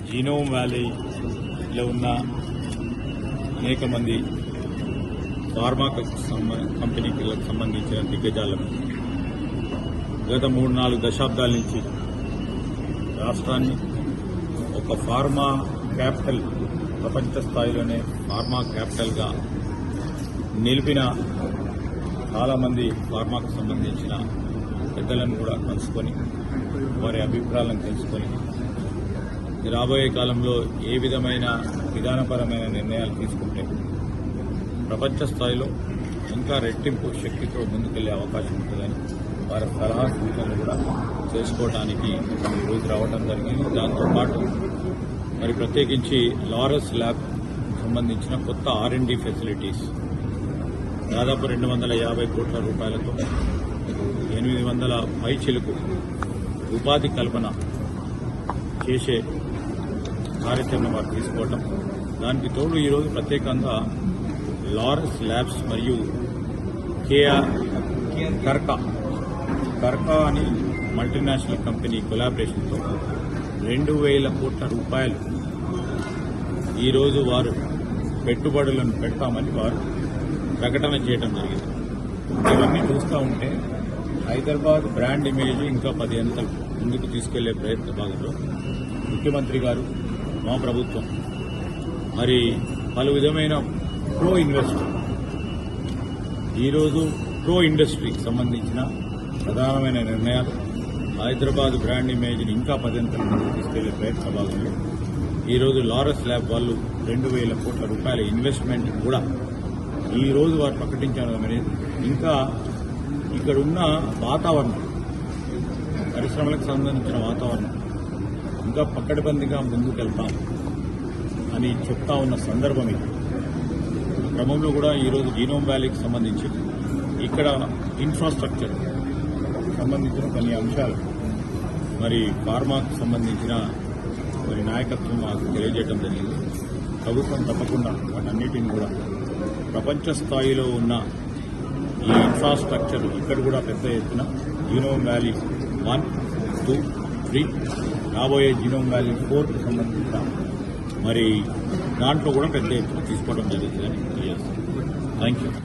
Genome వ్యాలీలో ఉన్న అనేక మంది ఫార్మా కంపెనీలకు సంబంధించిన దిగ్గజాలను గత 3-4 దశాబ్దాల నుంచి రాష్ట్రాన్ని ఒక ఫార్మా క్యాపిటల్, ప్రపంచ స్థాయిలోనే ఫార్మా క్యాపిటల్గా నిలిపిన చాలామంది ఫార్మాకు సంబంధించిన పెద్దలను కూడా కలుసుకొని వారి అభిప్రాయాలను తెలుసుకొని రాబోయే కాలంలో ఏ విధమైన విధానపరమైన నిర్ణయాలు తీసుకుంటే ప్రపంచ స్థాయిలో ఇంకా రెట్టింపు శక్తితో ముందుకెళ్లే అవకాశం ఉంటుందని వారి సలహా సూచనలు కూడా చేసుకోవడానికి ఈరోజు రావడం జరిగింది. దాంతోపాటు మరి ప్రత్యేకించి లారస్ ల్యాబ్ సంబంధించిన కొత్త R&D ఫెసిలిటీస్ దాదాపు 250 కోట్ల రూపాయలతో 800 పైచిలకు ఉపాధి కల్పన చేసే కార్యక్రమం వారు తీసుకోవటం, దానికి తోడు ఈరోజు ప్రత్యేకంగా లారస్ ల్యాబ్స్ మరియు కర్కా అని మల్టీనేషనల్ కంపెనీ కొలాబరేషన్తో 2,000 కోట్ల రూపాయలు ఈరోజు వారు పెట్టుబడులను పెడతామని వారు ప్రకటన చేయడం జరిగింది. ఇవన్నీ చూస్తూ ఉంటే హైదరాబాద్ బ్రాండ్ ఇమేజ్ ఇంకా 10 అంతలు ముందుకు తీసుకెళ్లే ప్రయత్న భాగంలో ముఖ్యమంత్రి గారు, మా ప్రభుత్వం మరి పలు విధమైన ప్రో ఇన్వెస్టర్ ఈరోజు ప్రో ఇండస్ట్రీకి సంబంధించిన ప్రధానమైన నిర్ణయాలు హైదరాబాద్ బ్రాండ్ ఇమేజ్ని ఇంకా 10 అంతలు ముందుకు తీసుకెళ్లే ప్రయత్న భాగంలో ఈరోజు లారస్ ల్యాబ్ వాళ్ళు 2,000 కోట్ల రూపాయల ఇన్వెస్ట్మెంట్ కూడా ఈరోజు వారు ప్రకటించడం అనేది ఇంకా ఇక్కడున్న వాతావరణం, పరిశ్రమలకు సంబంధించిన వాతావరణం ఇంకా పక్కడబందిగా ముందుకెళ్తాం అని చెప్తా ఉన్న సందర్భం ఇది. క్రమంలో కూడా ఈరోజు జీనోమ్ వ్యాలీకి సంబంధించి ఇక్కడ ఇన్ఫ్రాస్ట్రక్చర్ సంబంధించిన కొన్ని అంశాలు మరి ఫార్మాకు సంబంధించిన మరి నాయకత్వం మాకు తెలియజేయడం జరిగింది. ప్రభుత్వం తప్పకుండా వాటన్నిటిని కూడా ప్రపంచ స్థాయిలో ఉన్న ఈ ఇన్ఫ్రాస్ట్రక్చర్ ఇక్కడ కూడా పెద్ద ఎత్తున జీనోమ్ వ్యాలీ 1, 2, 3 రాబోయే జీనోమ్ వ్యాలీ 4కు సంబంధించిన మరి దాంట్లో కూడా పెద్ద ఎత్తున తీసుకోవడం జరుగుతుందని తెలియజేస్తాను. Thank you.